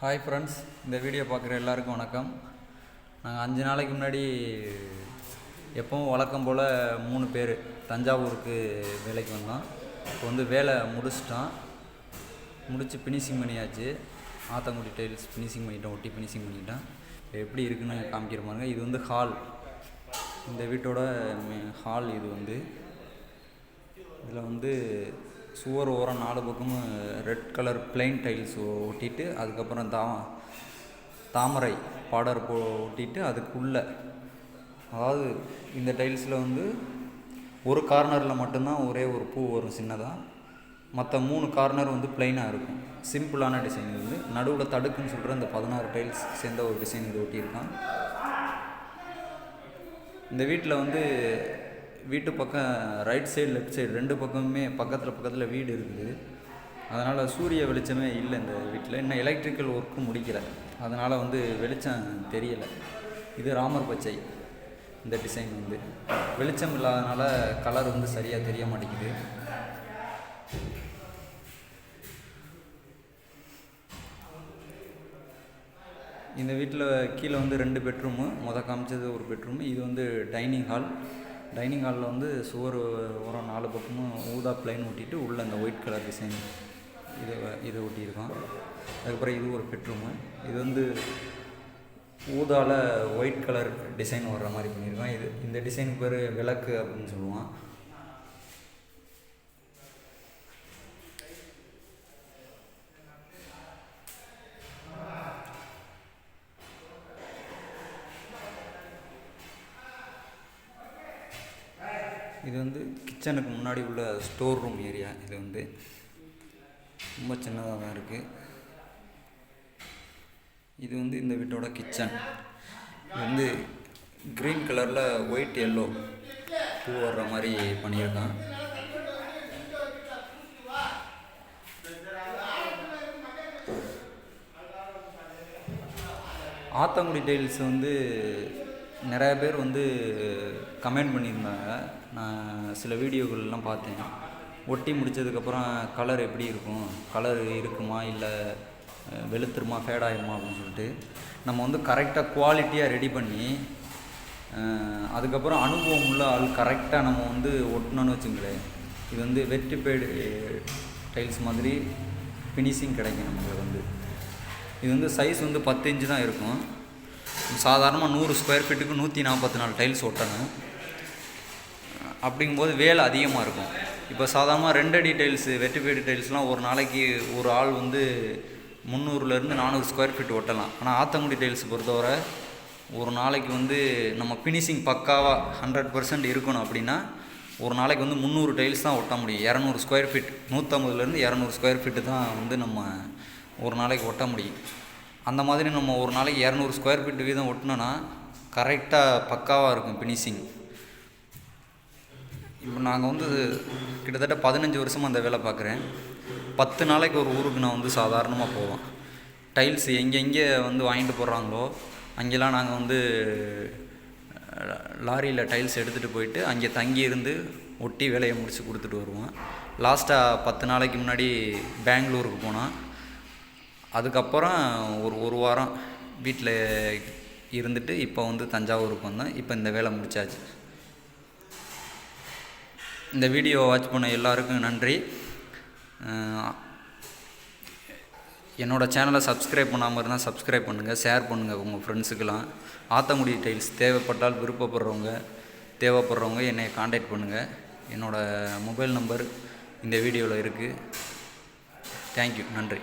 Hi friends, இந்த video பார்க்குற எல்லாருக்கும் வணக்கம். நாங்கள் 5 நாளைக்கு முன்னாடி எப்பவும் வழக்கம் போல் 3 பேர் தஞ்சாவூருக்கு வேலைக்கு வந்தோம். இப்போ வந்து வேலை முடித்து ஃபினிஷிங் பண்ணியாச்சு. ஆத்தங்குடி டைல்ஸ் ஃபினிஷிங் பண்ணிட்டோம், ஒட்டி ஃபினிஷிங் பண்ணிட்டோம். எப்படி இருக்குன்னு காமிக்கிற பாருங்க. இது வந்து ஹால், இந்த வீட்டோட ஹால். இது வந்து இதில் வந்து சுவர் ஓரம் 4 பக்கமும் ரெட் கலர் பிளெயின் டைல்ஸ் ஒட்டிட்டு, அதுக்கப்புறம் தாமரை பார்டர் ஒட்டிட்டு, அதுக்குள்ளே அதாவது இந்த டைல்ஸில் வந்து ஒரு கார்னரில் மட்டும்தான் ஒரே ஒரு பூ வரும் சின்னதாக. மற்ற 3 கார்னர் வந்து பிளெயினாக இருக்கும். சிம்பிளான டிசைன். இது வந்து நடுவில் தடுக்குன்னு சொல்கிற இந்த 16 டைல்ஸ் சேர்ந்த ஒரு டிசைன் இது ஒட்டியிருக்கான். இந்த வீட்டில் வந்து வீட்டு பக்கம் ரைட் சைடு லெஃப்ட் சைடு 2 பக்கமுமே பக்கத்தில் வீடு இருக்குது. அதனால் சூரிய வெளிச்சமே இல்லை இந்த வீட்டில். இன்னும் எலக்ட்ரிக்கல் ஒர்க்கும் முடிக்கலை, அதனால் வந்து வெளிச்சம் தெரியலை. இது ராமர் பச்சை. இந்த டிசைன் வந்து வெளிச்சம் இல்லாதனால கலர் வந்து சரியாக தெரிய மாட்டேங்குது. இந்த வீட்டில் கீழே வந்து 2 பெட்ரூமு, காமிச்சது ஒரு பெட்ரூமு. இது வந்து டைனிங் ஹாலில் வந்து சுவர் ஓரம் 4 பக்கமும் ஊதா பிளைன் ஒட்டிட்டு உள்ளே இந்த ஒயிட் கலர் டிசைன் இதை ஒட்டியிருக்கோம். அதுக்கப்புறம் இது ஒரு பெட்ரூமு. இது வந்து ஊதாவில் ஒயிட் கலர் டிசைன் வர்ற மாதிரி பண்ணியிருக்கோம். இந்த டிசைனுக்கு பேர் விளக்கு அப்படின்னு சொல்லுவான். இது வந்து கிச்சனுக்கு முன்னாடி உள்ள ஸ்டோர் ரூம் ஏரியா. இது வந்து ரொம்ப சின்னதாக தான் இருக்குது. இது வந்து இந்த வீட்டோட கிச்சன். இது வந்து க்ரீன் கலரில் ஒயிட் எல்லோ பூ வர்ற மாதிரி பண்ணியிருக்கான். ஆத்தங்குடி டைல்ஸ் வந்து நிறைய பேர் வந்து கமெண்ட் பண்ணியிருந்தாங்க. நான் சில வீடியோக்கள்லாம் பார்த்தேன். ஒட்டி முடித்ததுக்கப்புறம் கலர் எப்படி இருக்கும், கலர் இருக்குமா இல்லை வெளுத்துருமா ஃபேடாயிருமா அப்படின்னு சொல்லிட்டு நம்ம வந்து கரெக்டாக குவாலிட்டியாக ரெடி பண்ணி அதுக்கப்புறம் அனுபவம் உள்ள ஆள் கரெக்டாக நம்ம வந்து ஒட்டணும்னு வச்சுங்களேன். இது வந்து வெற்றிப்பேடு டைல்ஸ் மாதிரி ஃபினிஷிங் கிடைக்கும் நம்மளுக்கு வந்து. இது வந்து சைஸ் வந்து 10 இன்ச்சு தான் இருக்கும். சாதாரணமாக 100 ஸ்கொயர் ஃபீட்டுக்கு 144 டைல்ஸ் ஒட்டணும். அப்படிங்கும்போது வேலை அதிகமாக இருக்கும். இப்போ சாதாரணமாக 2 அடி டைல்ஸு வெற்றிப்பேடு டைல்ஸ்லாம் ஒரு நாளைக்கு ஒரு ஆள் வந்து 300லேருந்து 400 ஸ்கொயர் ஃபீட் ஒட்டலாம். ஆனால் ஆத்தங்குடி டைல்ஸ் பொறுத்தவரை ஒரு நாளைக்கு வந்து நம்ம ஃபினிஷிங் பக்காவாக 100% இருக்கணும் அப்படின்னா ஒரு நாளைக்கு வந்து 300 டைல்ஸ் தான் ஒட்ட முடியும். 200 ஸ்கொயர் ஃபீட் 150லேருந்து 200 ஸ்கொயர் ஃபீட்டு தான் வந்து நம்ம ஒரு நாளைக்கு ஒட்ட முடியும். அந்த மாதிரி நம்ம ஒரு நாளைக்கு 200 ஸ்கொயர் ஃபீட் வீதம் ஒட்டினோன்னா கரெக்டாக பக்காவாக இருக்கும் ஃபினிஷிங். இப்போ நாங்கள் வந்து கிட்டத்தட்ட 15 வருஷமாக அந்த வேலை பார்க்குறேன். 10 நாளைக்கு ஒரு ஊருக்கு நான் வந்து சாதாரணமாக போவேன். டைல்ஸ் எங்கெங்கே வந்து வாங்கிட்டு போடுறாங்களோ அங்கெல்லாம் நாங்கள் வந்து லாரியில் டைல்ஸ் எடுத்துகிட்டு போயிட்டு அங்கே தங்கி இருந்து ஒட்டி வேலையை முடித்து கொடுத்துட்டு வருவோம். லாஸ்ட்டாக 10 நாளைக்கு முன்னாடி பெங்களூருக்கு போனோம். அதுக்கப்புறம் ஒரு வாரம் வீட்டில் இருந்துட்டு இப்போ வந்து தஞ்சாவூருக்கு வந்தோம். இப்போ இந்த வேலை முடித்தாச்சு. இந்த வீடியோ வாட்ச் பண்ண எல்லாருக்கும் நன்றி. என்னோடய சேனலை சப்ஸ்கிரைப் பண்ணாமல் இருந்தால் சப்ஸ்கிரைப் பண்ணுங்கள், ஷேர் பண்ணுங்கள் உங்கள் ஃப்ரெண்ட்ஸுக்கெல்லாம். ஆத்தங்குடி டைல்ஸ் தேவைப்பட்டால் தேவைப்படுறவங்க என்னை காண்டாக்ட் பண்ணுங்கள். என்னோடய மொபைல் நம்பர் இந்த வீடியோவில் இருக்குது. தேங்க்யூ, நன்றி.